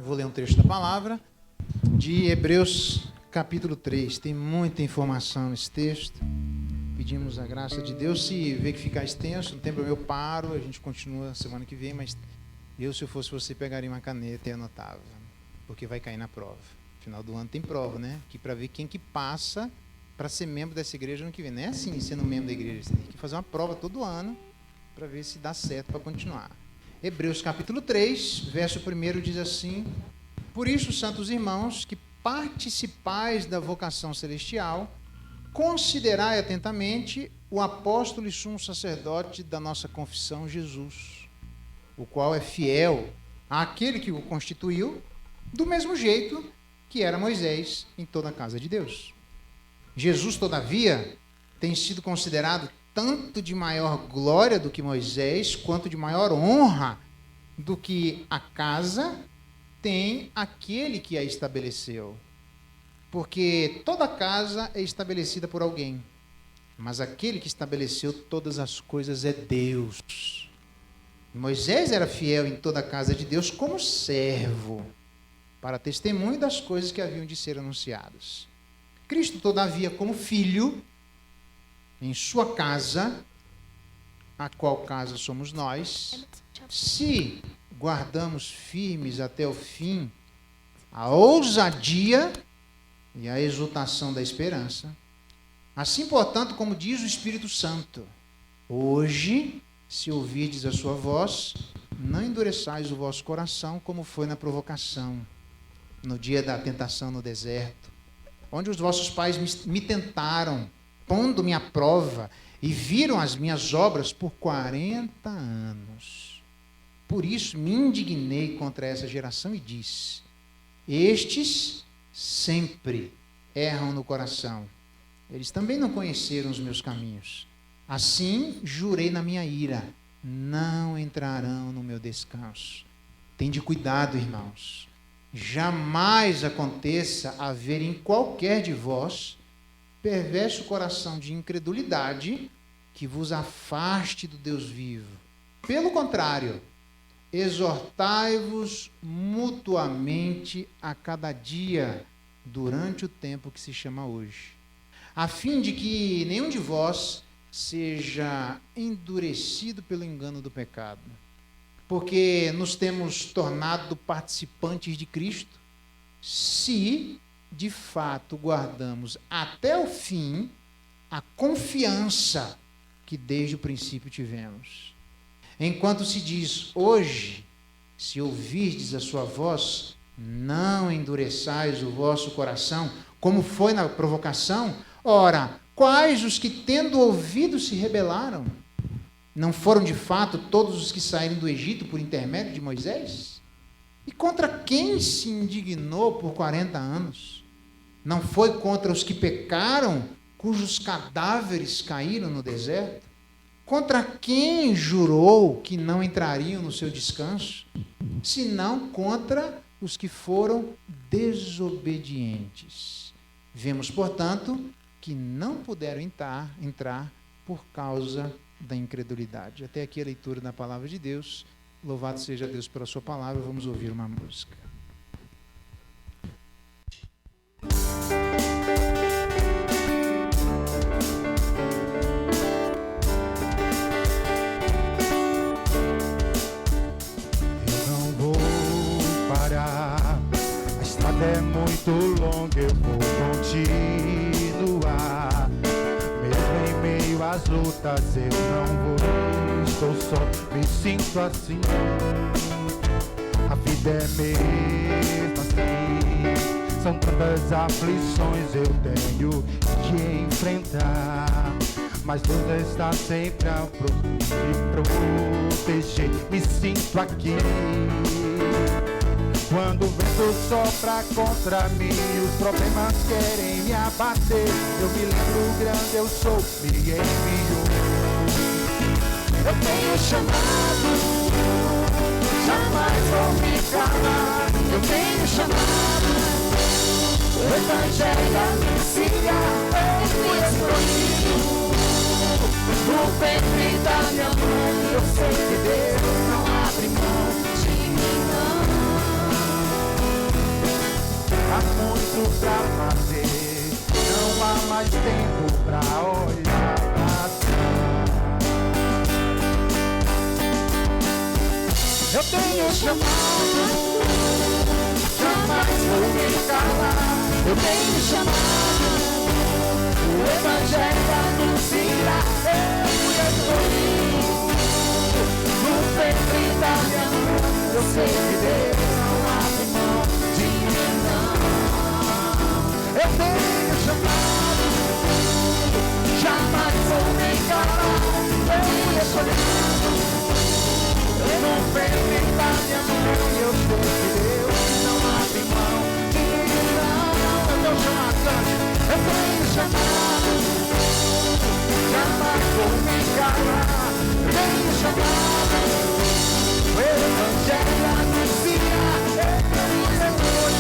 Eu vou ler um trecho da palavra de Hebreus capítulo 3. Tem muita informação nesse texto. Pedimos a graça de Deus. Se vê que ficar extenso, no tempo eu paro, a gente continua semana que vem, mas eu, se eu fosse você, pegaria uma caneta e anotava, porque vai cair na prova. Final do ano tem prova, né? Aqui para ver quem que passa para ser membro dessa igreja no que vem. Não é assim, sendo membro da igreja. Você tem que fazer uma prova todo ano para ver se dá certo para continuar. Hebreus capítulo 3, verso 1 diz assim: Por isso, santos irmãos, que participais da vocação celestial, considerai atentamente o apóstolo e sumo sacerdote da nossa confissão, Jesus, o qual é fiel àquele que o constituiu, do mesmo jeito que era Moisés em toda a casa de Deus. Jesus, todavia, tem sido considerado tanto de maior glória do que Moisés, quanto de maior honra do que a casa tem aquele que a estabeleceu. Porque toda casa é estabelecida por alguém, mas aquele que estabeleceu todas as coisas é Deus. Moisés era fiel em toda a casa de Deus como servo, para testemunho das coisas que haviam de ser anunciadas. Cristo, todavia, como filho, em sua casa, a qual casa somos nós, se guardamos firmes até o fim a ousadia e a exultação da esperança, assim, portanto, como diz o Espírito Santo, hoje, se ouvirdes a sua voz, não endureçais o vosso coração, como foi na provocação, no dia da tentação no deserto, onde os vossos pais me tentaram, pondo-me à prova, e viram as minhas obras por 40 anos. Por isso me indignei contra essa geração e disse: estes sempre erram no coração. Eles também não conheceram os meus caminhos. Assim jurei na minha ira: não entrarão no meu descanso. Tende cuidado, irmãos. Jamais aconteça haver em qualquer de vós perverso coração de incredulidade que vos afaste do Deus vivo. Pelo contrário, exortai-vos mutuamente a cada dia, durante o tempo que se chama hoje, a fim de que nenhum de vós seja endurecido pelo engano do pecado. Porque nos temos tornado participantes de Cristo, se de fato guardamos até o fim a confiança que desde o princípio tivemos. Enquanto se diz hoje, se ouvirdes a sua voz, não endureçais o vosso coração, como foi na provocação. Ora, quais os que tendo ouvido se rebelaram? Não foram de fato todos os que saíram do Egito por intermédio de Moisés? E contra quem se indignou por 40 anos? Não foi contra os que pecaram, cujos cadáveres caíram no deserto? Contra quem jurou que não entrariam no seu descanso? Senão contra os que foram desobedientes. Vemos, portanto, que não puderam entrar por causa da incredulidade. Até aqui a leitura da palavra de Deus. Louvado seja Deus pela sua palavra. Vamos ouvir uma música. Eu não vou parar, a estrada é muito longa, eu vou continuar. Mesmo em meio às lutas eu não vou, estou só, me sinto assim. A vida é mesmo assim, são tantas aflições eu tenho que enfrentar. Mas Deus está sempre a me proteger, me sinto aqui. Quando o vento sopra contra mim, os problemas querem me abater, eu me lembro grande eu sou, me enviou. Eu tenho chamado, jamais vou me calar. Eu tenho chamado, o evangelho anuncia, eu fui escolhido. No ventre da minha mãe, eu sei que Deus não abre mão de mim, não. tempo pra olhar pra trás. Eu tenho chamado, jamais vou me calar. Eu tenho chamado, o Evangelho anuncia. Eu estou no ventre da minha mãe. Eu sei que Deus não abre mão de mim, não. Eu tenho chamado, jamais vou me calar. Eu estou no ventre da minha mãe. Eu sei que Deus não abre mão de mim, não. Eu tenho chamado, eu tenho chamado, jamais vou me calar. Eu tenho chamado, o Evangelho anuncia. Eu estou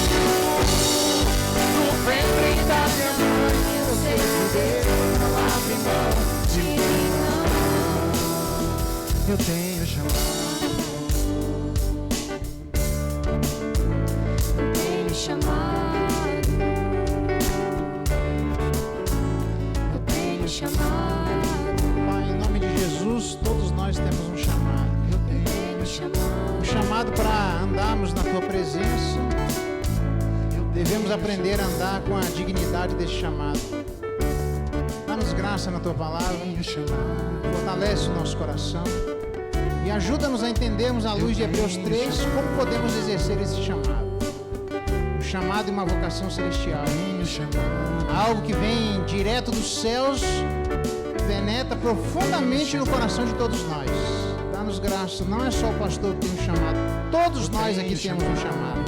no ventre da minha mãe. Eu sei que Deus não abre mão de mim, não. Eu tenho chamado. Pai, em nome de Jesus, todos nós temos um chamado. Um chamado para andarmos na Tua presença. Devemos aprender a andar com a dignidade desse chamado. Dá-nos graça na Tua palavra. Fortalece o nosso coração. E ajuda-nos a entendermos, à luz de Hebreus 3, como podemos exercer esse chamado. Um chamado e uma vocação celestial. Algo que vem direto dos céus, penetra profundamente no coração de todos nós. Dá-nos graça, não é só o pastor que tem um chamado, todos nós aqui temos um chamado.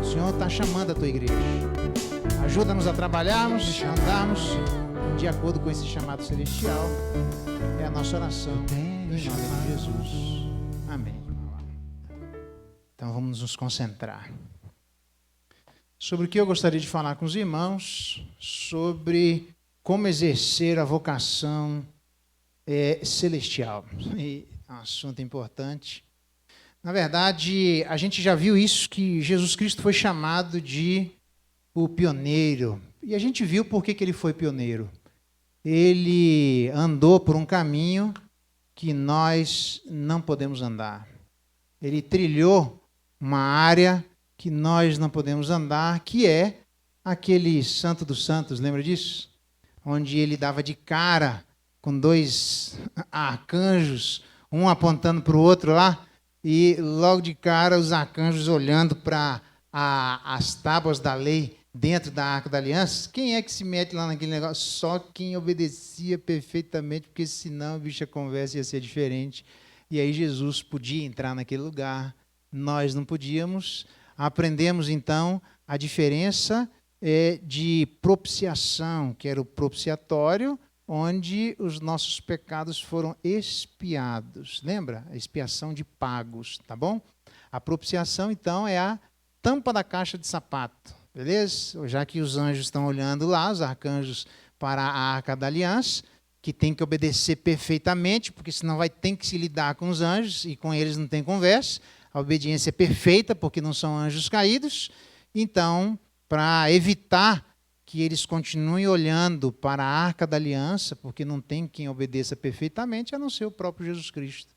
O Senhor está chamando a tua igreja. Ajuda-nos a trabalharmos, a andarmos de acordo com esse chamado celestial. É a nossa oração, em nome de Jesus. Amém. Então vamos nos concentrar. Sobre o que eu gostaria de falar com os irmãos, sobre como exercer a vocação celestial. E é um assunto importante. Na verdade, a gente já viu isso, que Jesus Cristo foi chamado de o pioneiro. E a gente viu por que ele foi pioneiro. Ele andou por um caminho que nós não podemos andar. Ele trilhou uma área que nós não podemos andar, que é aquele Santo dos Santos, lembra disso? Onde ele dava de cara com dois arcanjos, um apontando para o outro lá, e logo de cara os arcanjos olhando para as tábuas da lei dentro da Arca da Aliança. Quem é que se mete lá naquele negócio? Só quem obedecia perfeitamente, porque senão, bicho, a conversa ia ser diferente. E aí Jesus podia entrar naquele lugar, nós não podíamos. Aprendemos, então, a diferença de propiciação, que era o propiciatório, onde os nossos pecados foram expiados. Lembra? A expiação de pagos, tá bom? A propiciação, então, é a tampa da caixa de sapato, beleza? Já que os anjos estão olhando lá, os arcanjos, para a Arca da Aliança, que tem que obedecer perfeitamente, porque senão vai ter que se lidar com os anjos, e com eles não tem conversa. A obediência é perfeita, porque não são anjos caídos. Então, para evitar que eles continuem olhando para a Arca da Aliança, porque não tem quem obedeça perfeitamente, a não ser o próprio Jesus Cristo.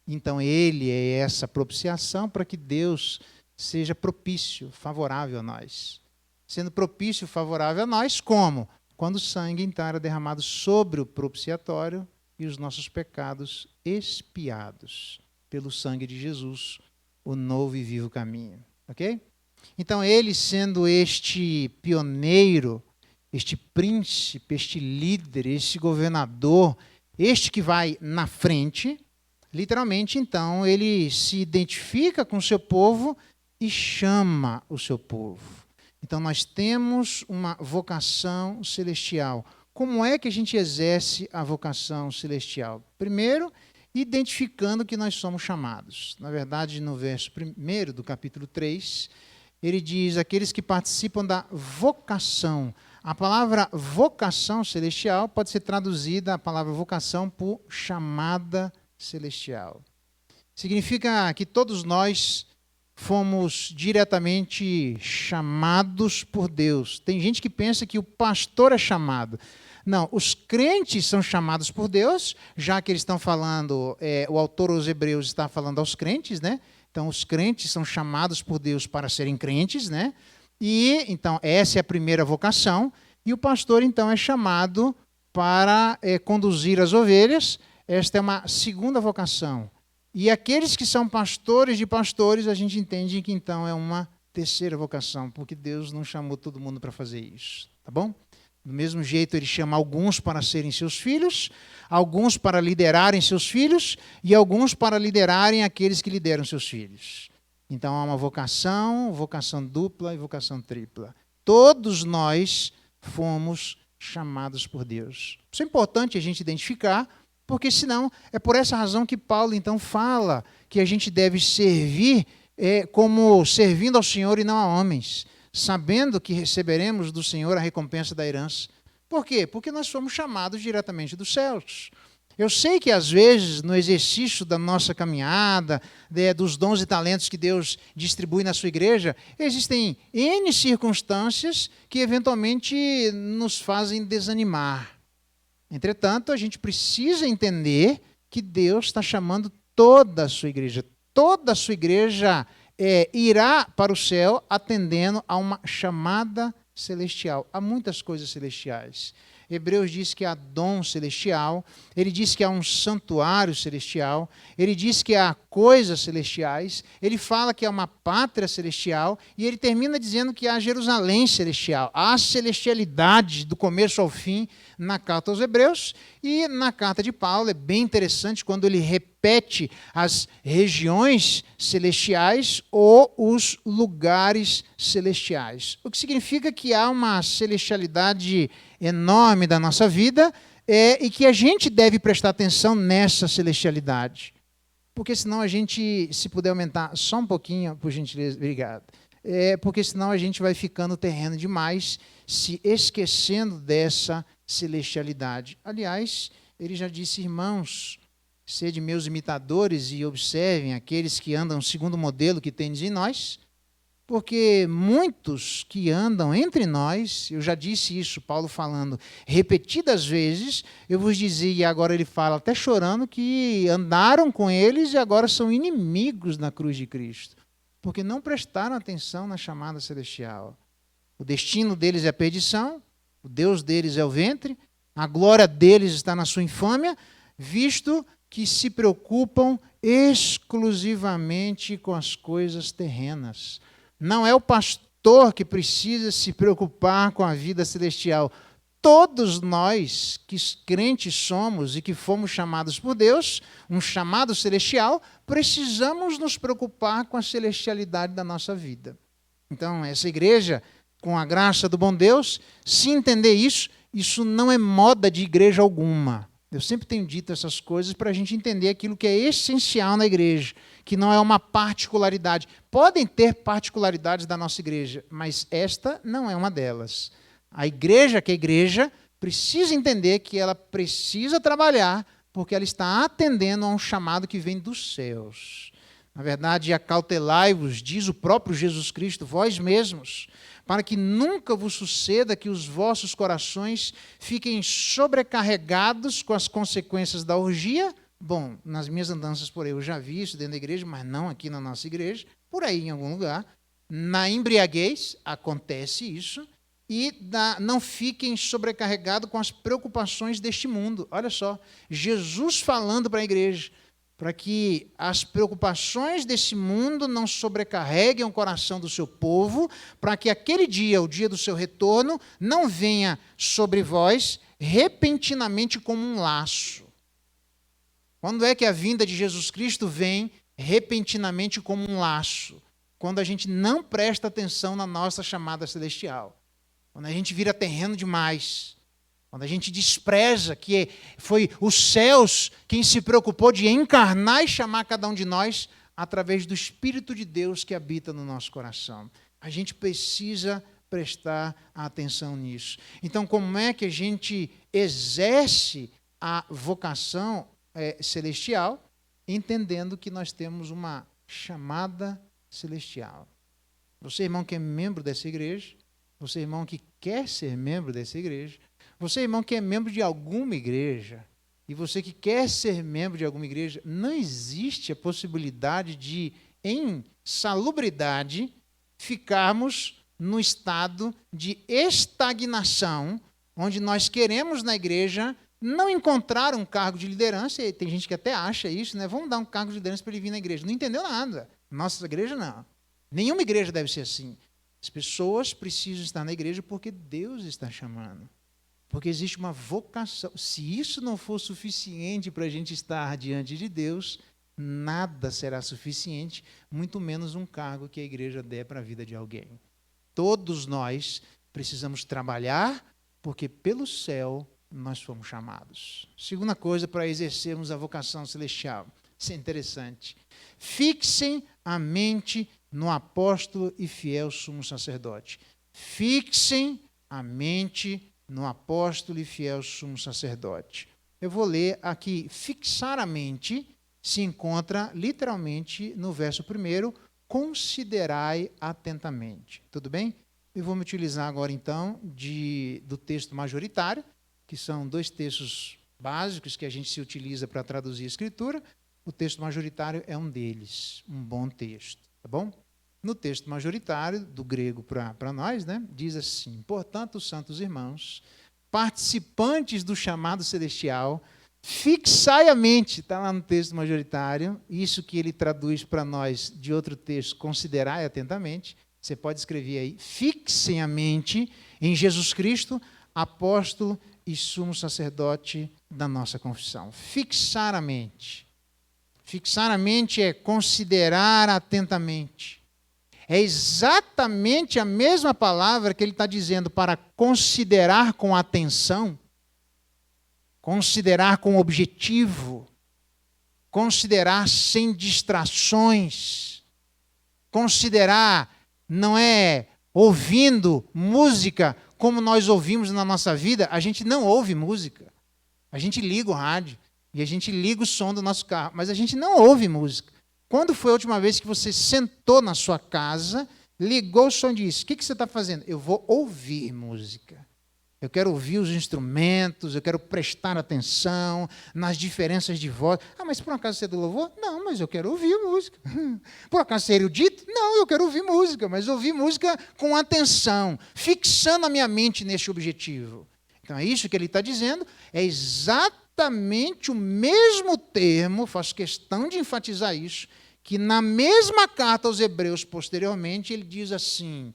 Então, ele é essa propiciação para que Deus seja propício, favorável a nós. Sendo propício, favorável a nós, como? Quando o sangue, então, era derramado sobre o propiciatório e os nossos pecados expiados pelo sangue de Jesus, o novo e vivo caminho. Ok? Então, ele sendo este pioneiro, este príncipe, este líder, este governador, este que vai na frente, literalmente, então, ele se identifica com o seu povo e chama o seu povo. Então, nós temos uma vocação celestial. Como é que a gente exerce a vocação celestial? Primeiro, identificando que nós somos chamados. Na verdade, no verso 1 do capítulo 3, ele diz, aqueles que participam da vocação. A palavra vocação celestial pode ser traduzida, a palavra vocação, por chamada celestial. Significa que todos nós fomos diretamente chamados por Deus. Tem gente que pensa que o pastor é chamado. Não, os crentes são chamados por Deus, já que eles estão falando, o autor aos Hebreus está falando aos crentes, né? Então, os crentes são chamados por Deus para serem crentes, né? E, então, essa é a primeira vocação. E o pastor, então, é chamado para conduzir as ovelhas. Esta é uma segunda vocação. E aqueles que são pastores de pastores, a gente entende que, então, é uma terceira vocação, porque Deus não chamou todo mundo para fazer isso, tá bom? Do mesmo jeito, ele chama alguns para serem seus filhos, alguns para liderarem seus filhos e alguns para liderarem aqueles que lideram seus filhos. Então, há uma vocação dupla e vocação tripla. Todos nós fomos chamados por Deus. Isso é importante a gente identificar, porque senão é por essa razão que Paulo, então, fala que a gente deve servir como servindo ao Senhor e não a homens, sabendo que receberemos do Senhor a recompensa da herança. Por quê? Porque nós fomos chamados diretamente dos céus. Eu sei que, às vezes, no exercício da nossa caminhada, dos dons e talentos que Deus distribui na sua igreja, existem N circunstâncias que, eventualmente, nos fazem desanimar. Entretanto, a gente precisa entender que Deus está chamando toda a sua igreja. Toda a sua igreja irá para o céu atendendo a uma chamada celestial. Há muitas coisas celestiais. Hebreus diz que há dom celestial, ele diz que há um santuário celestial, ele diz que há coisas celestiais, ele fala que há uma pátria celestial, e ele termina dizendo que há Jerusalém celestial. Há celestialidade do começo ao fim na carta aos Hebreus, e na carta de Paulo é bem interessante quando ele repete as regiões celestiais ou os lugares celestiais. O que significa que há uma celestialidade enorme da nossa vida e que a gente deve prestar atenção nessa celestialidade. Porque senão a gente, se puder aumentar só um pouquinho, por gentileza, obrigado. Porque senão a gente vai ficando terreno demais, se esquecendo dessa celestialidade. Aliás, ele já disse, irmãos, sede meus imitadores e observem aqueles que andam segundo o modelo que tendes em nós, porque muitos que andam entre nós, eu já disse isso, Paulo falando repetidas vezes, eu vos dizia, e agora ele fala até chorando, que andaram com eles e agora são inimigos na cruz de Cristo, porque não prestaram atenção na chamada celestial. O destino deles é a perdição, o Deus deles é o ventre, a glória deles está na sua infâmia, visto que se preocupam exclusivamente com as coisas terrenas. Não é o pastor que precisa se preocupar com a vida celestial. Todos nós que crentes somos e que fomos chamados por Deus, um chamado celestial, precisamos nos preocupar com a celestialidade da nossa vida. Então, essa igreja, com a graça do bom Deus, se entender isso, isso não é moda de igreja alguma. Eu sempre tenho dito essas coisas para a gente entender aquilo que é essencial na igreja, que não é uma particularidade. Podem ter particularidades da nossa igreja, mas esta não é uma delas. A igreja que é igreja precisa entender que ela precisa trabalhar porque ela está atendendo a um chamado que vem dos céus. Na verdade, acautelai-vos, diz o próprio Jesus Cristo, vós mesmos, para que nunca vos suceda que os vossos corações fiquem sobrecarregados com as consequências da orgia. Bom, nas minhas andanças por aí eu já vi isso dentro da igreja, mas não aqui na nossa igreja, por aí em algum lugar. Na embriaguez acontece isso, e não fiquem sobrecarregados com as preocupações deste mundo. Olha só, Jesus falando para a igreja, para que as preocupações desse mundo não sobrecarreguem o coração do seu povo, para que aquele dia, o dia do seu retorno, não venha sobre vós repentinamente como um laço. Quando é que a vinda de Jesus Cristo vem repentinamente como um laço? Quando a gente não presta atenção na nossa chamada celestial. Quando a gente vira terreno demais. Quando a gente despreza que foi os céus quem se preocupou de encarnar e chamar cada um de nós através do Espírito de Deus que habita no nosso coração. A gente precisa prestar atenção nisso. Então, como é que a gente exerce a vocação celestial? Entendendo que nós temos uma chamada celestial. Você, irmão, que é membro dessa igreja, você, irmão, que quer ser membro dessa igreja, você, irmão, que é membro de alguma igreja, e você que quer ser membro de alguma igreja, não existe a possibilidade de, em salubridade, ficarmos no estado de estagnação, onde nós queremos na igreja não encontrar um cargo de liderança, e tem gente que até acha isso, né? Vamos dar um cargo de liderança para ele vir na igreja. Não entendeu nada. Nossa igreja não. Nenhuma igreja deve ser assim. As pessoas precisam estar na igreja porque Deus está chamando. Porque existe uma vocação. Se isso não for suficiente para a gente estar diante de Deus, nada será suficiente, muito menos um cargo que a igreja der para a vida de alguém. Todos nós precisamos trabalhar, porque pelo céu nós fomos chamados. Segunda coisa para exercermos a vocação celestial. Isso é interessante. Fixem a mente no apóstolo e fiel sumo sacerdote. Fixem a mente no apóstolo e fiel sumo sacerdote. Eu vou ler aqui. Fixar a mente se encontra literalmente no verso 1, considerai atentamente. Tudo bem? Eu vou me utilizar agora, então, do texto majoritário, que são 2 textos básicos que a gente se utiliza para traduzir a Escritura. O texto majoritário é um deles, um bom texto, tá bom? No texto majoritário, do grego para nós, né, diz assim: portanto, santos irmãos, participantes do chamado celestial, fixai a mente, está lá no texto majoritário, isso que ele traduz para nós de outro texto, considerai atentamente, você pode escrever aí, fixem a mente em Jesus Cristo, apóstolo e sumo sacerdote da nossa confissão. Fixar a mente. Fixar a mente é considerar atentamente. É exatamente a mesma palavra que ele está dizendo para considerar com atenção, considerar com objetivo, considerar sem distrações, considerar não é ouvindo música como nós ouvimos na nossa vida. A gente não ouve música, a gente liga o rádio e a gente liga o som do nosso carro, mas a gente não ouve música. Quando foi a última vez que você sentou na sua casa, ligou o som e disse: o que você está fazendo? Eu vou ouvir música. Eu quero ouvir os instrumentos, eu quero prestar atenção nas diferenças de voz. Ah, mas por acaso você é do louvor? Não, mas eu quero ouvir música. Por acaso você é erudito? Não, eu quero ouvir música, mas ouvir música com atenção, fixando a minha mente neste objetivo. Então é isso que ele está dizendo, é exatamente o mesmo termo, faço questão de enfatizar isso, que na mesma carta aos Hebreus, posteriormente, ele diz assim: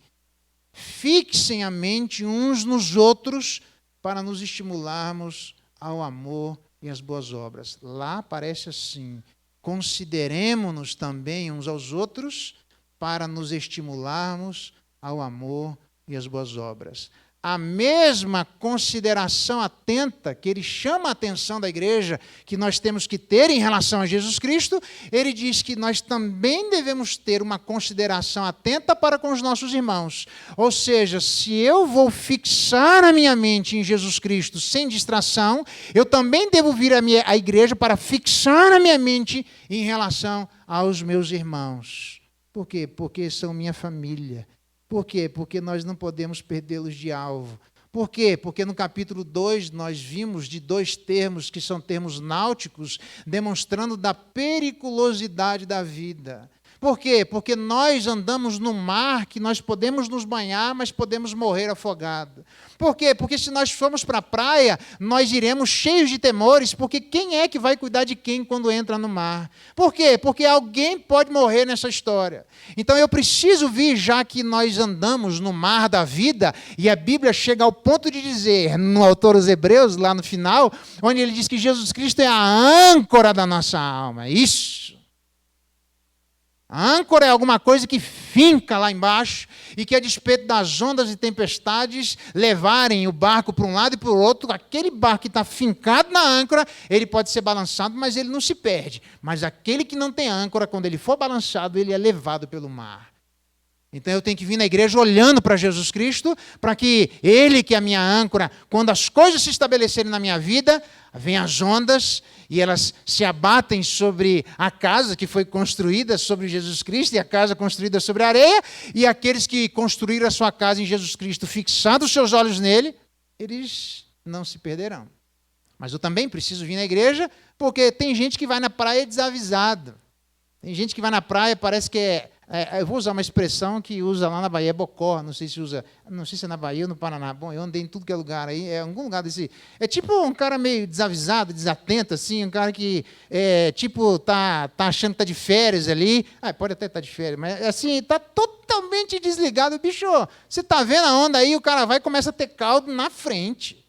fixem a mente uns nos outros para nos estimularmos ao amor e às boas obras. Lá aparece assim: consideremo-nos também uns aos outros para nos estimularmos ao amor e às boas obras. A mesma consideração atenta que ele chama a atenção da igreja, que nós temos que ter em relação a Jesus Cristo, ele diz que nós também devemos ter uma consideração atenta para com os nossos irmãos. Ou seja, se eu vou fixar a minha mente em Jesus Cristo sem distração, eu também devo vir à igreja para fixar a minha mente em relação aos meus irmãos. Por quê? Porque são minha família. Por quê? Porque nós não podemos perdê-los de alvo. Por quê? Porque no capítulo 2 nós vimos de 2 termos que são termos náuticos, demonstrando da periculosidade da vida. Por quê? Porque nós andamos no mar que nós podemos nos banhar, mas podemos morrer afogados. Por quê? Porque se nós formos para a praia, nós iremos cheios de temores, porque quem é que vai cuidar de quem quando entra no mar? Por quê? Porque alguém pode morrer nessa história. Então eu preciso vir, já que nós andamos no mar da vida, e a Bíblia chega ao ponto de dizer, no autor aos Hebreus, lá no final, onde ele diz que Jesus Cristo é a âncora da nossa alma. Isso. A âncora é alguma coisa que finca lá embaixo e que, a despeito das ondas e tempestades levarem o barco para um lado e para o outro, aquele barco que está fincado na âncora, ele pode ser balançado, mas ele não se perde. Mas aquele que não tem âncora, quando ele for balançado, ele é levado pelo mar. Então eu tenho que vir na igreja olhando para Jesus Cristo, para que Ele, que é a minha âncora, quando as coisas se estabelecerem na minha vida, vêm as ondas e elas se abatem sobre a casa que foi construída sobre Jesus Cristo e a casa construída sobre a areia, e aqueles que construíram a sua casa em Jesus Cristo, fixando os seus olhos nele, eles não se perderão. Mas eu também preciso vir na igreja, porque tem gente que vai na praia desavisado. Tem gente que vai na praia, parece que eu vou usar uma expressão que usa lá na Bahia, é bocó, não sei se é na Bahia ou no Paraná. Bom, eu andei em tudo que é lugar aí, é algum lugar desse. É tipo um cara meio desavisado, desatento, assim, um cara que tá achando que tá de férias ali. Pode até estar de férias, mas assim, tá totalmente desligado. Bicho, você tá vendo a onda aí, o cara vai e começa a ter caldo na frente.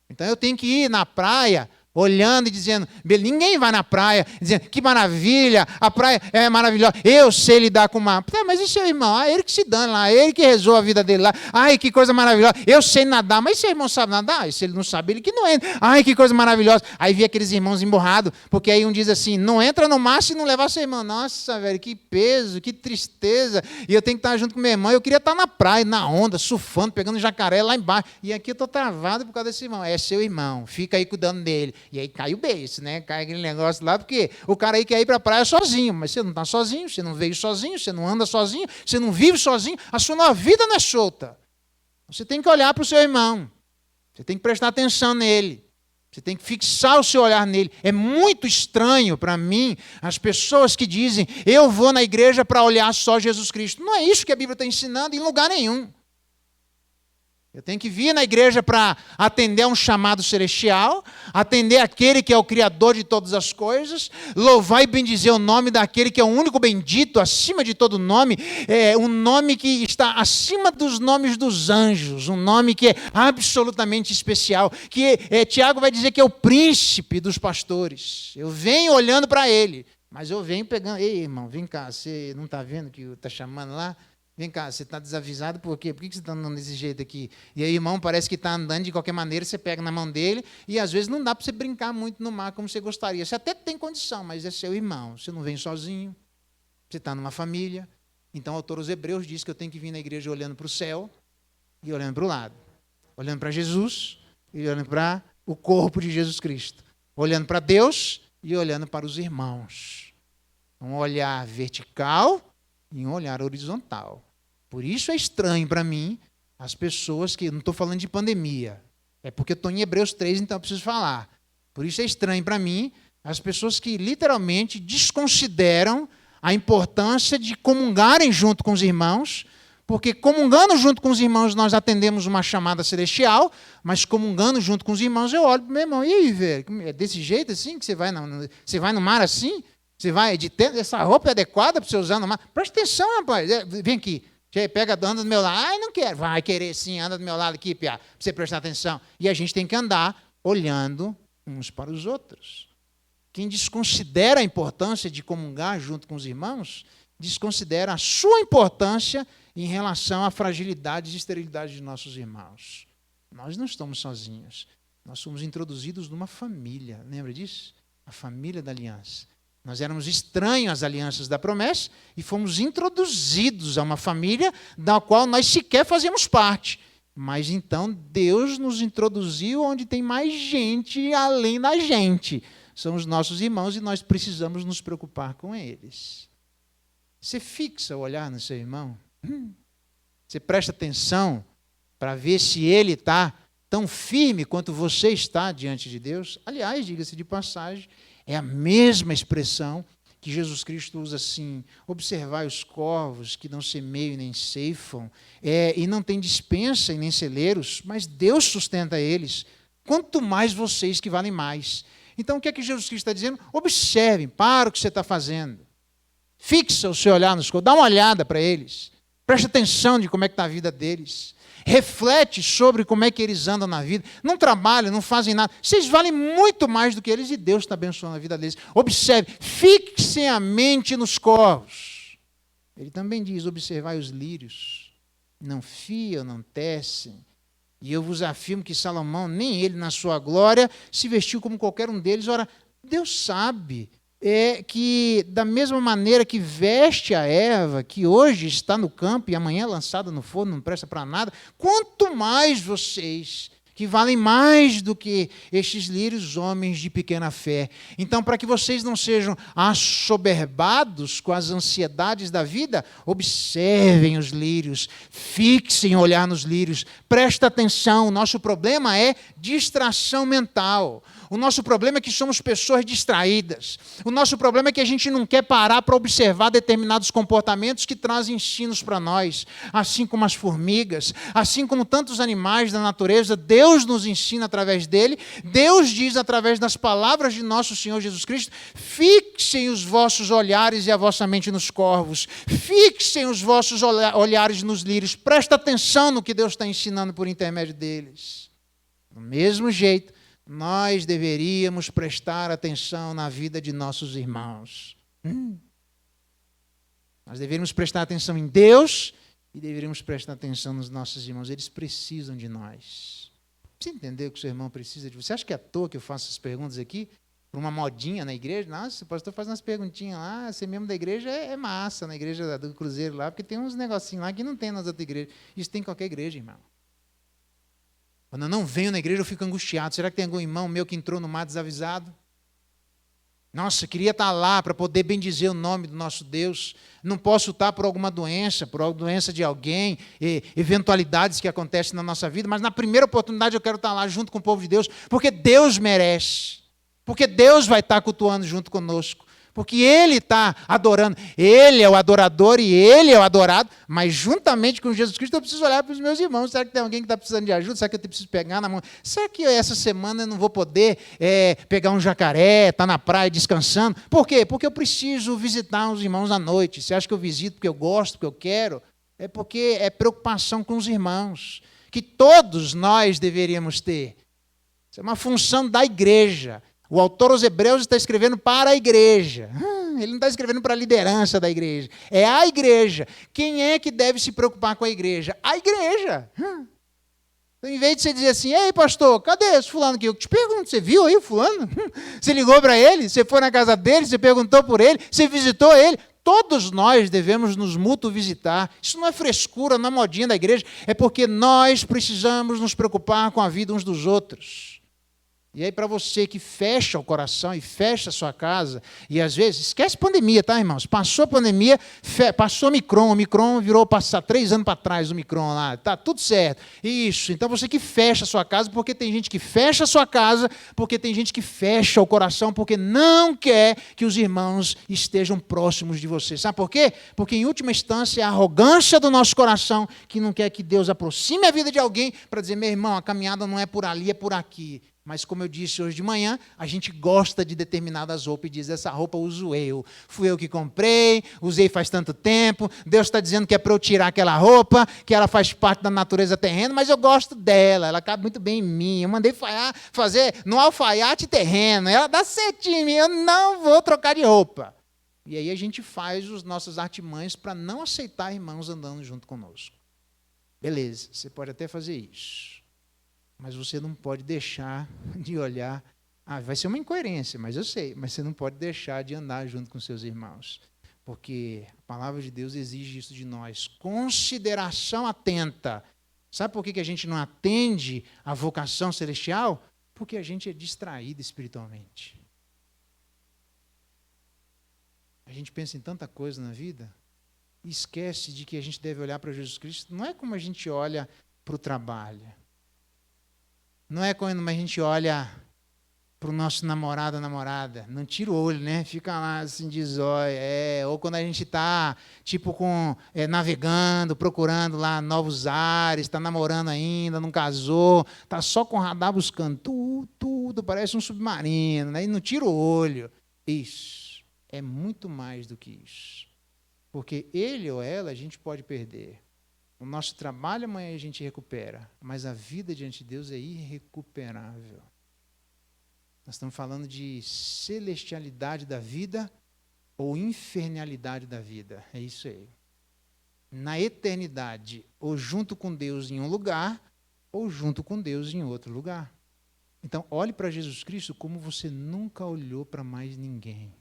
Então eu tenho que ir na praia, olhando e dizendo, ninguém vai na praia, dizendo, que maravilha, a praia é maravilhosa, eu sei lidar com o mar. Mas e seu irmão? Ele que se dane lá, ele que rezou a vida dele lá, ai, que coisa maravilhosa, eu sei nadar, mas seu irmão sabe nadar? E se ele não sabe, ele que não entra, ai, que coisa maravilhosa. Aí vi aqueles irmãos emborrados, porque aí um diz assim, não entra no mar se não levar seu irmão. Nossa, velho, que peso, que tristeza, e eu tenho que estar junto com meu irmão, eu queria estar na praia, na onda, surfando, pegando jacaré lá embaixo, e aqui eu estou travado por causa desse irmão. É seu irmão, fica aí cuidando dele. E aí cai o beijo, né? Cai aquele negócio lá, porque o cara aí quer ir para a praia sozinho, mas você não está sozinho, você não veio sozinho, você não anda sozinho, você não vive sozinho, a sua vida não é solta. Você tem que olhar para o seu irmão, você tem que prestar atenção nele, você tem que fixar o seu olhar nele. É muito estranho para mim as pessoas que dizem, eu vou na igreja para olhar só Jesus Cristo. Não é isso que a Bíblia está ensinando em lugar nenhum. Eu tenho que vir na igreja para atender a um chamado celestial, atender aquele que é o Criador de todas as coisas, louvar e bendizer o nome daquele que é o único bendito, acima de todo nome, um nome que está acima dos nomes dos anjos, um nome que é absolutamente especial, que Tiago vai dizer que é o príncipe dos pastores. Eu venho olhando para ele, mas eu venho pegando, ei irmão, vem cá, você não está vendo que está chamando lá? Vem cá, você está desavisado por quê? Por que você está andando desse jeito aqui? E aí o irmão parece que está andando de qualquer maneira, você pega na mão dele, e às vezes não dá para você brincar muito no mar como você gostaria. Você até tem condição, mas é seu irmão. Você não vem sozinho, você está numa família. Então o autor aos Hebreus diz que eu tenho que vir na igreja olhando para o céu e olhando para o lado. Olhando para Jesus e olhando para o corpo de Jesus Cristo. Olhando para Deus e olhando para os irmãos. Um olhar vertical e um olhar horizontal. Por isso é estranho para mim as pessoas que... Não estou falando de pandemia. É porque eu estou em Hebreus 3, então eu preciso falar. Por isso é estranho para mim as pessoas que literalmente desconsideram a importância de comungarem junto com os irmãos, porque comungando junto com os irmãos nós atendemos uma chamada celestial, mas comungando junto com os irmãos eu olho para o meu irmão. E aí, velho? É desse jeito assim que você vai no mar assim? Você vai de tênis, essa roupa é adequada para você usar no mar? Presta atenção, rapaz. Vem aqui. Pega, anda do meu lado. Ai, não quero. Vai querer sim, anda do meu lado aqui, piá, para você prestar atenção. E a gente tem que andar olhando uns para os outros. Quem desconsidera a importância de comungar junto com os irmãos, desconsidera a sua importância em relação à fragilidade e esterilidade de nossos irmãos. Nós não estamos sozinhos. Nós somos introduzidos numa família. Lembra disso? A família da aliança. Nós éramos estranhos às alianças da promessa e fomos introduzidos a uma família da qual nós sequer fazíamos parte. Mas então Deus nos introduziu onde tem mais gente além da gente. São os nossos irmãos e nós precisamos nos preocupar com eles. Você fixa o olhar no seu irmão? Você presta atenção para ver se ele está tão firme quanto você está diante de Deus? Aliás, diga-se de passagem, é a mesma expressão que Jesus Cristo usa assim, observai os corvos que não semeiam nem ceifam, e não tem despensa e nem celeiros, mas Deus sustenta eles, quanto mais vocês que valem mais. Então o que é que Jesus Cristo está dizendo? Observem, para o que você está fazendo, fixa o seu olhar nos corvos, dá uma olhada para eles, preste atenção de como é que está a vida deles, reflete sobre como é que eles andam na vida, não trabalham, não fazem nada, vocês valem muito mais do que eles e Deus está abençoando a vida deles. Observe, fixem a mente nos corvos. Ele também diz, observai os lírios, não fiam, não tecem, e eu vos afirmo que Salomão, nem ele na sua glória, se vestiu como qualquer um deles. Ora, Deus sabe é que, da mesma maneira que veste a erva, que hoje está no campo e amanhã é lançada no forno, não presta para nada, quanto mais vocês, que valem mais do que estes lírios, homens de pequena fé. Então, para que vocês não sejam assoberbados com as ansiedades da vida, observem os lírios, fixem o olhar nos lírios, presta atenção. O nosso problema é distração mental. O nosso problema é que somos pessoas distraídas. O nosso problema é que a gente não quer parar para observar determinados comportamentos que trazem ensinos para nós. Assim como as formigas, assim como tantos animais da natureza, Deus nos ensina através dele. Deus diz através das palavras de nosso Senhor Jesus Cristo: fixem os vossos olhares e a vossa mente nos corvos. Fixem os vossos olhares nos lírios. Presta atenção no que Deus está ensinando por intermédio deles. Do mesmo jeito, nós deveríamos prestar atenção na vida de nossos irmãos. Nós deveríamos prestar atenção em Deus e deveríamos prestar atenção nos nossos irmãos. Eles precisam de nós. Você entendeu que o seu irmão precisa de você? Você acha que é à toa que eu faço essas perguntas aqui? Por uma modinha na igreja? Nossa, o pastor faz umas perguntinhas lá. Ser membro da igreja é massa, na igreja do Cruzeiro lá, porque tem uns negocinhos lá que não tem nas outras igrejas. Isso tem em qualquer igreja, irmão. Quando eu não venho na igreja, eu fico angustiado. Será que tem algum irmão meu que entrou no mar desavisado? Nossa, queria estar lá para poder bendizer o nome do nosso Deus. Não posso estar por alguma doença de alguém, eventualidades que acontecem na nossa vida, mas na primeira oportunidade eu quero estar lá junto com o povo de Deus, porque Deus merece. Porque Deus vai estar cultuando junto conosco. Porque Ele está adorando. Ele é o adorador e Ele é o adorado, mas juntamente com Jesus Cristo eu preciso olhar para os meus irmãos. Será que tem alguém que está precisando de ajuda? Será que eu preciso pegar na mão? Será que essa semana eu não vou poder pegar um jacaré, estar na praia descansando? Por quê? Porque eu preciso visitar os irmãos à noite. Você acha que eu visito porque eu gosto, porque eu quero? É porque é preocupação com os irmãos, que todos nós deveríamos ter. Isso é uma função da igreja. O autor aos Hebreus está escrevendo para a igreja. Ele não está escrevendo para a liderança da igreja. É a igreja. Quem é que deve se preocupar com a igreja? A igreja. Então, em vez de você dizer assim: ei, pastor, cadê esse fulano aqui? Eu te pergunto, você viu aí o fulano? Você ligou para ele? Você foi na casa dele? Você perguntou por ele? Você visitou ele? Todos nós devemos nos mútuo visitar. Isso não é frescura, não é modinha da igreja. É porque nós precisamos nos preocupar com a vida uns dos outros. E aí, para você que fecha o coração e fecha a sua casa, e às vezes, esquece pandemia, tá, irmãos? Passou a pandemia, passou o Micron virou passar 3 anos para trás o Micron lá, tá tudo certo. Isso, então você que fecha a sua casa, porque tem gente que fecha a sua casa, porque tem gente que fecha o coração, porque não quer que os irmãos estejam próximos de você. Sabe por quê? Porque, em última instância, é a arrogância do nosso coração que não quer que Deus aproxime a vida de alguém para dizer: meu irmão, a caminhada não é por ali, é por aqui. Mas, como eu disse hoje de manhã, a gente gosta de determinadas roupas e diz: essa roupa uso eu. Fui eu que comprei, usei faz tanto tempo. Deus está dizendo que é para eu tirar aquela roupa, que ela faz parte da natureza terrena, mas eu gosto dela, ela cabe muito bem em mim. Eu mandei fazer no alfaiate terreno, ela dá certinho em mim, eu não vou trocar de roupa. E aí a gente faz as nossas artimanhas para não aceitar irmãos andando junto conosco. Beleza, você pode até fazer isso. Mas você não pode deixar de olhar. Vai ser uma incoerência, mas eu sei. Mas você não pode deixar de andar junto com seus irmãos. Porque a palavra de Deus exige isso de nós. Consideração atenta. Sabe por que a gente não atende à vocação celestial? Porque a gente é distraído espiritualmente. A gente pensa em tanta coisa na vida e esquece de que a gente deve olhar para Jesus Cristo. Não é como a gente olha para o trabalho. Não é quando a gente olha para o nosso namorado ou namorada, não tira o olho, né? Fica lá assim de zóio. Ou quando a gente está navegando, procurando lá novos ares, está namorando ainda, não casou, está só com o radar buscando tudo, parece um submarino, né? E não tira o olho. Isso é muito mais do que isso. Porque ele ou ela a gente pode perder. O nosso trabalho amanhã a gente recupera, mas a vida diante de Deus é irrecuperável. Nós estamos falando de celestialidade da vida ou infernalidade da vida. É isso aí. Na eternidade, ou junto com Deus em um lugar, ou junto com Deus em outro lugar. Então, olhe para Jesus Cristo como você nunca olhou para mais ninguém.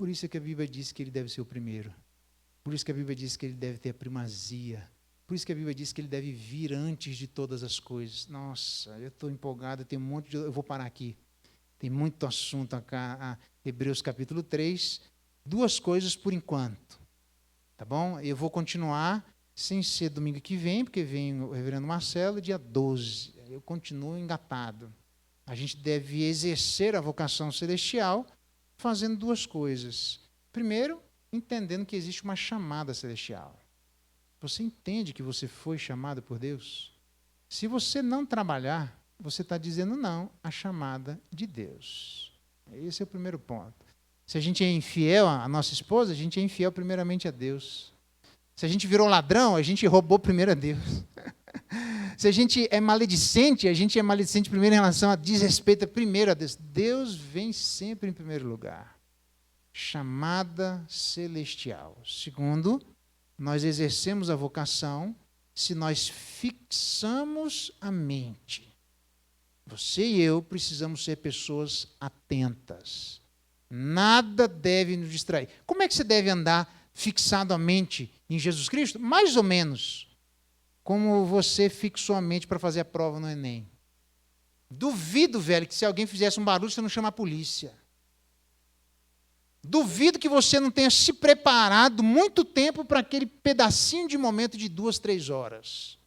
Por isso é que a Bíblia diz que ele deve ser o primeiro. Por isso que a Bíblia diz que ele deve ter a primazia. Por isso que a Bíblia diz que ele deve vir antes de todas as coisas. Nossa, eu estou empolgado, tem um monte de... Eu vou parar aqui. Tem muito assunto a Hebreus capítulo 3. 2 coisas por enquanto. Tá bom? Eu vou continuar sem ser domingo que vem, porque vem o reverendo Marcelo, dia 12. Eu continuo engatado. A gente deve exercer a vocação celestial fazendo 2 coisas. Primeiro, entendendo que existe uma chamada celestial. Você entende que você foi chamado por Deus? Se você não trabalhar, você está dizendo não à chamada de Deus. Esse é o primeiro ponto. Se a gente é infiel à nossa esposa, a gente é infiel primeiramente a Deus. Se a gente virou ladrão, a gente roubou primeiro a Deus. Se a gente é maledicente, a gente é maledicente primeiro em relação a desrespeito primeiro a Deus. Deus vem sempre em primeiro lugar. Chamada celestial. Segundo, nós exercemos a vocação se nós fixamos a mente. Você e eu precisamos ser pessoas atentas. Nada deve nos distrair. Como é que você deve andar fixado a mente em Jesus Cristo? Mais ou menos como você fixou a mente para fazer a prova no Enem. Duvido, velho, que se alguém fizesse um barulho, você não chama a polícia. Duvido que você não tenha se preparado muito tempo para aquele pedacinho de momento de 2, 3 horas.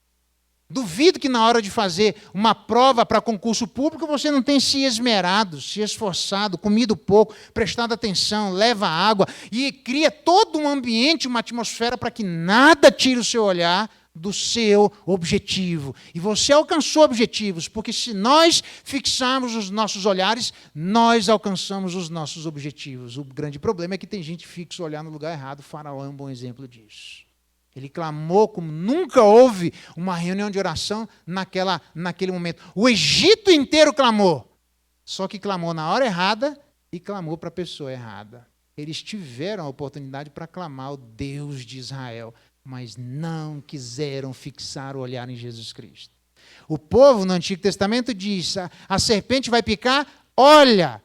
Duvido que na hora de fazer uma prova para concurso público você não tenha se esmerado, se esforçado, comido pouco, prestado atenção, leva água e cria todo um ambiente, uma atmosfera para que nada tire o seu olhar do seu objetivo. E você alcançou objetivos, porque se nós fixarmos os nossos olhares, nós alcançamos os nossos objetivos. O grande problema é que tem gente que fixa o olhar no lugar errado. O Faraó é um bom exemplo disso. Ele clamou como nunca houve uma reunião de oração naquele momento. O Egito inteiro clamou, só que clamou na hora errada e clamou para a pessoa errada. Eles tiveram a oportunidade para clamar ao Deus de Israel, mas não quiseram fixar o olhar em Jesus Cristo. O povo no Antigo Testamento diz, a serpente vai picar, olha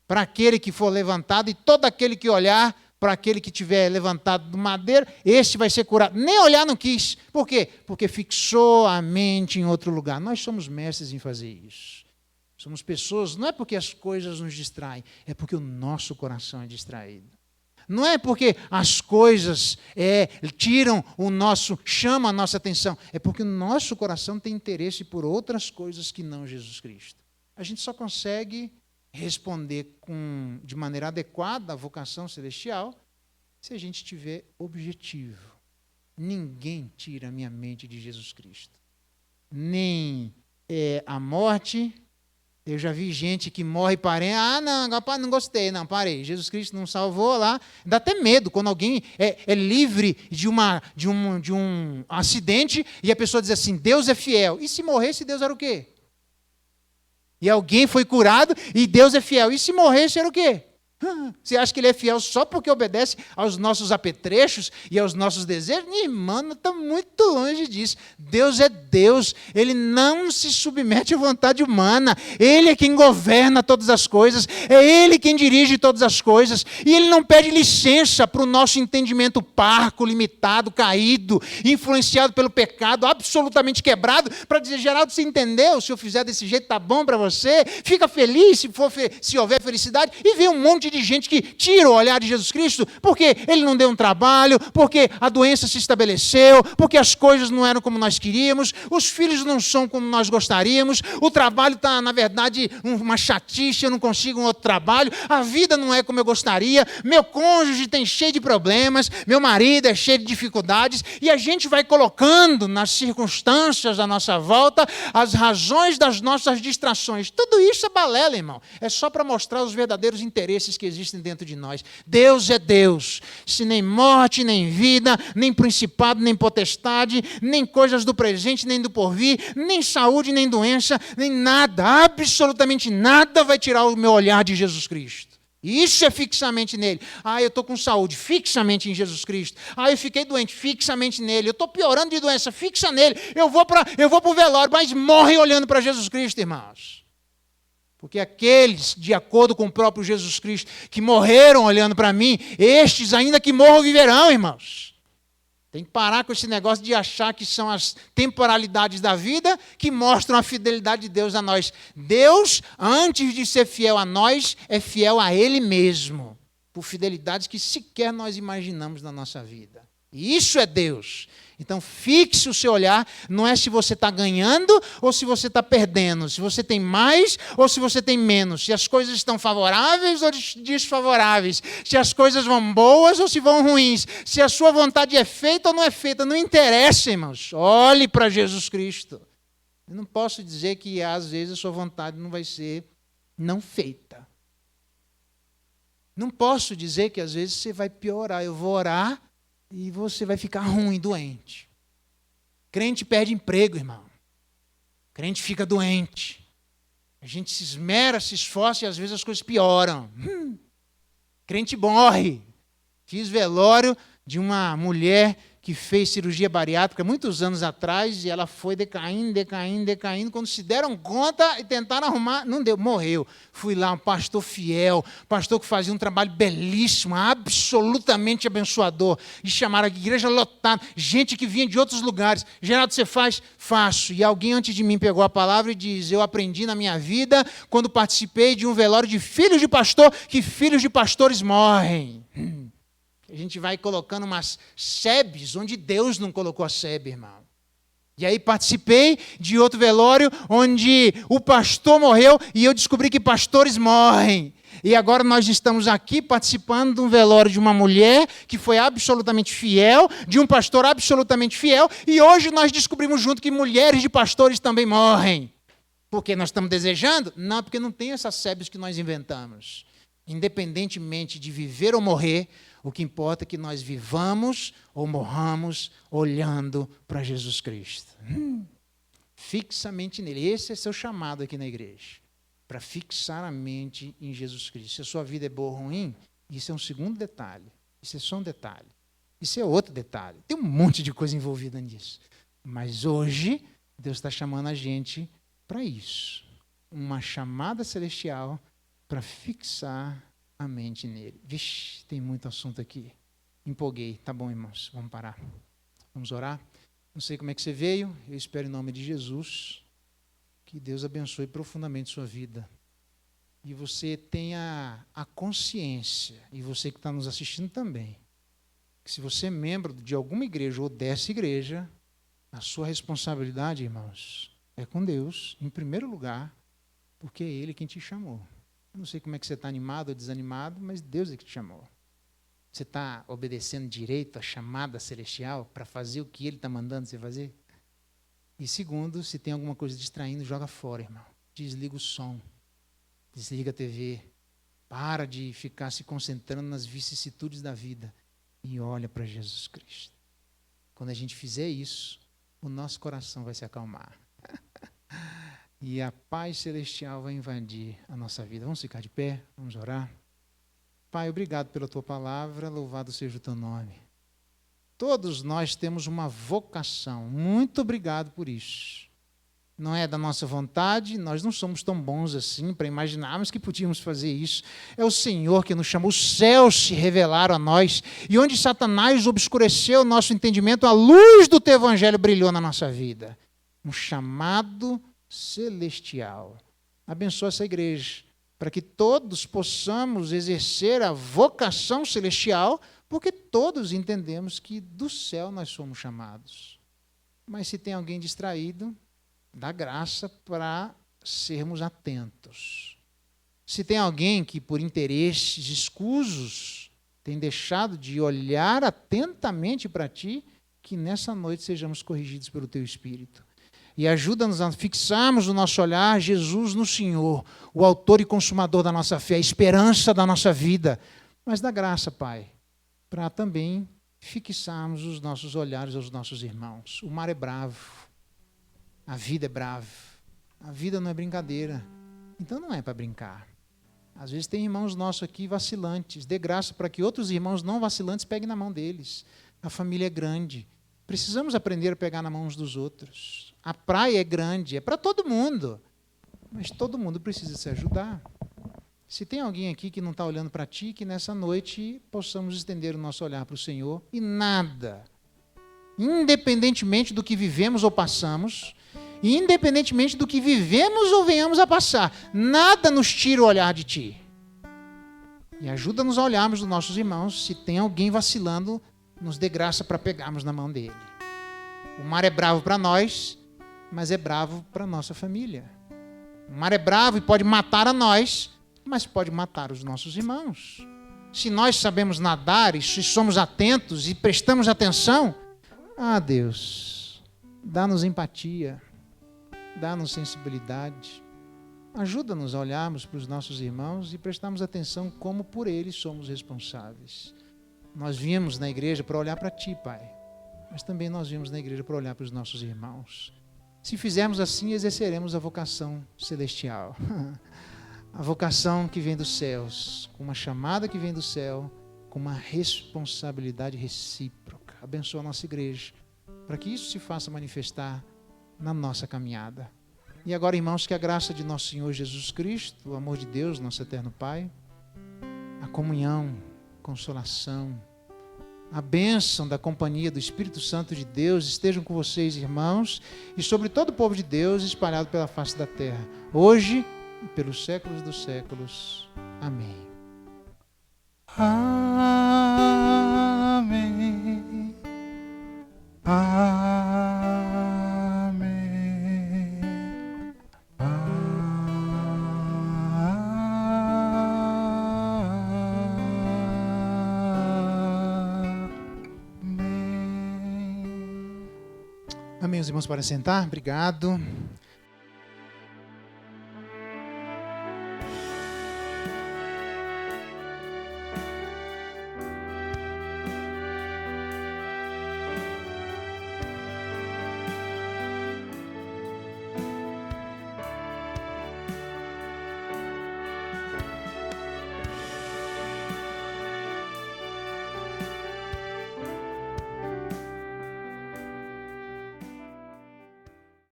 para aquele que for levantado, e todo aquele que olhar para aquele que tiver levantado do madeiro, esse vai ser curado. Nem olhar não quis. Por quê? Porque fixou a mente em outro lugar. Nós somos mestres em fazer isso. Somos pessoas, não é porque as coisas nos distraem, é porque o nosso coração é distraído. Não é porque as coisas chamam a nossa atenção. É porque o nosso coração tem interesse por outras coisas que não Jesus Cristo. A gente só consegue responder de maneira adequada à vocação celestial se a gente tiver objetivo. Ninguém tira a minha mente de Jesus Cristo. Nem a morte. Eu já vi gente que morre parente. Não gostei, não, parei. Jesus Cristo não salvou lá. Dá até medo quando alguém é livre de um acidente e a pessoa diz assim, Deus é fiel. E se morresse, Deus era o quê? E alguém foi curado e Deus é fiel. E se morresse, era o quê? Você acha que ele é fiel só porque obedece aos nossos apetrechos e aos nossos desejos? Minha irmã, está muito longe disso. Deus é Deus. Ele não se submete à vontade humana. Ele é quem governa todas as coisas. É Ele quem dirige todas as coisas. E Ele não pede licença para o nosso entendimento parco, limitado, caído, influenciado pelo pecado, absolutamente quebrado, para dizer, Geraldo, você entendeu? Se eu fizer desse jeito, está bom para você? Fica feliz se houver felicidade. E vem um monte de gente que tira o olhar de Jesus Cristo porque ele não deu um trabalho, porque a doença se estabeleceu, porque as coisas não eram como nós queríamos, os filhos não são como nós gostaríamos, o trabalho está, na verdade, uma chatice, eu não consigo um outro trabalho, a vida não é como eu gostaria, meu cônjuge tem cheio de problemas, meu marido é cheio de dificuldades, e a gente vai colocando nas circunstâncias da nossa volta as razões das nossas distrações. Tudo isso é balela, irmão. É só para mostrar os verdadeiros interesses que existem dentro de nós. Deus é Deus. Se nem morte, nem vida, nem principado, nem potestade, nem coisas do presente, nem do porvir, nem saúde, nem doença, nem nada, absolutamente nada vai tirar o meu olhar de Jesus Cristo. E isso é fixamente nele. Eu estou com saúde, fixamente em Jesus Cristo. Eu fiquei doente, fixamente nele. Eu estou piorando de doença, fixa nele. Eu vou para o velório, mas morre olhando para Jesus Cristo, irmãos. Porque aqueles, de acordo com o próprio Jesus Cristo, que morreram olhando para mim, estes, ainda que morram, viverão, irmãos. Tem que parar com esse negócio de achar que são as temporalidades da vida que mostram a fidelidade de Deus a nós. Deus, antes de ser fiel a nós, é fiel a Ele mesmo, por fidelidades que sequer nós imaginamos na nossa vida. E isso é Deus. Então, fixe o seu olhar, não é se você está ganhando ou se você está perdendo, se você tem mais ou se você tem menos, se as coisas estão favoráveis ou desfavoráveis, se as coisas vão boas ou se vão ruins, se a sua vontade é feita ou não é feita, não interessa, irmãos. Olhe para Jesus Cristo. Eu não posso dizer que às vezes a sua vontade não vai ser não feita. Não posso dizer que às vezes você vai piorar. Eu vou orar e você vai ficar ruim, doente. Crente perde emprego, irmão. Crente fica doente. A gente se esmera, se esforça e às vezes as coisas pioram. Crente morre. Fiz velório de uma mulher que fez cirurgia bariátrica muitos anos atrás e ela foi decaindo. Quando se deram conta e tentaram arrumar, não deu, morreu. Fui lá, um pastor fiel, pastor que fazia um trabalho belíssimo, absolutamente abençoador. E chamaram a igreja lotada, gente que vinha de outros lugares. Geraldo, você faz? Faço. E alguém antes de mim pegou a palavra e diz, eu aprendi na minha vida, quando participei de um velório de filhos de pastor, que filhos de pastores morrem. A gente vai colocando umas sebes onde Deus não colocou a sebe, irmão. E aí participei de outro velório onde o pastor morreu e eu descobri que pastores morrem. E agora nós estamos aqui participando de um velório de uma mulher que foi absolutamente fiel, de um pastor absolutamente fiel, e hoje nós descobrimos junto que mulheres de pastores também morrem. Porque nós estamos desejando? Não, porque não tem essas sebes que nós inventamos. Independentemente de viver ou morrer, o que importa é que nós vivamos ou morramos olhando para Jesus Cristo. Fixamente nele. Esse é seu chamado aqui na igreja. Para fixar a mente em Jesus Cristo. Se a sua vida é boa ou ruim, isso é um segundo detalhe. Isso é só um detalhe. Isso é outro detalhe. Tem um monte de coisa envolvida nisso. Mas hoje, Deus está chamando a gente para isso. Uma chamada celestial para fixar a mente nele. Vixe, tem muito assunto aqui. Empolguei. Tá bom, irmãos, vamos parar. Vamos orar? Não sei como é que você veio, eu espero em nome de Jesus que Deus abençoe profundamente sua vida. E você tenha a consciência, e você que está nos assistindo também, que se você é membro de alguma igreja ou dessa igreja, a sua responsabilidade, irmãos, é com Deus, em primeiro lugar, porque é Ele quem te chamou. Eu não sei como é que você está animado ou desanimado, mas Deus é que te chamou. Você está obedecendo direito à chamada celestial para fazer o que Ele está mandando você fazer? E segundo, se tem alguma coisa distraindo, joga fora, irmão. Desliga o som, desliga a TV, para de ficar se concentrando nas vicissitudes da vida e olha para Jesus Cristo. Quando a gente fizer isso, o nosso coração vai se acalmar. E a paz celestial vai invadir a nossa vida. Vamos ficar de pé, vamos orar. Pai, obrigado pela tua palavra, louvado seja o teu nome. Todos nós temos uma vocação, muito obrigado por isso. Não é da nossa vontade, nós não somos tão bons assim para imaginarmos que podíamos fazer isso. É o Senhor que nos chamou, os céus se revelaram a nós, e onde Satanás obscureceu o nosso entendimento, a luz do teu evangelho brilhou na nossa vida. Um chamado celestial. Abençoa essa igreja, para que todos possamos exercer a vocação celestial, porque todos entendemos que do céu nós somos chamados. Mas se tem alguém distraído, dá graça para sermos atentos. Se tem alguém que por interesses escusos tem deixado de olhar atentamente para ti, que nessa noite sejamos corrigidos pelo teu Espírito. E ajuda-nos a fixarmos o nosso olhar, Jesus no Senhor, o autor e consumador da nossa fé, a esperança da nossa vida. Mas dá graça, Pai, para também fixarmos os nossos olhares aos nossos irmãos. O mar é bravo, a vida é brava, a vida não é brincadeira, então não é para brincar. Às vezes tem irmãos nossos aqui vacilantes, dê graça para que outros irmãos não vacilantes peguem na mão deles. A família é grande, precisamos aprender a pegar na mão uns dos outros. A praia é grande, é para todo mundo. Mas todo mundo precisa se ajudar. Se tem alguém aqui que não está olhando para ti, que nessa noite possamos estender o nosso olhar para o Senhor e nada, independentemente do que vivemos ou passamos, e independentemente do que vivemos ou venhamos a passar, nada nos tira o olhar de ti. E ajuda-nos a olharmos os nossos irmãos. Se tem alguém vacilando, nos dê graça para pegarmos na mão dele. O mar é bravo para nós, mas é bravo para a nossa família. O mar é bravo e pode matar a nós, mas pode matar os nossos irmãos. Se nós sabemos nadar e se somos atentos e prestamos atenção, Deus, dá-nos empatia, dá-nos sensibilidade. Ajuda-nos a olharmos para os nossos irmãos e prestarmos atenção como por eles somos responsáveis. Nós viemos na igreja para olhar para ti, Pai, mas também nós viemos na igreja para olhar para os nossos irmãos. Se fizermos assim, exerceremos a vocação celestial. A vocação que vem dos céus, com uma chamada que vem do céu, com uma responsabilidade recíproca. Abençoa a nossa igreja, para que isso se faça manifestar na nossa caminhada. E agora, irmãos, que a graça de nosso Senhor Jesus Cristo, o amor de Deus, nosso eterno Pai, a comunhão, consolação, a bênção da companhia do Espírito Santo de Deus estejam com vocês, irmãos, e sobre todo o povo de Deus espalhado pela face da terra, hoje e pelos séculos dos séculos. Amém. Amém. Amém. Amém, os irmãos podem sentar, obrigado.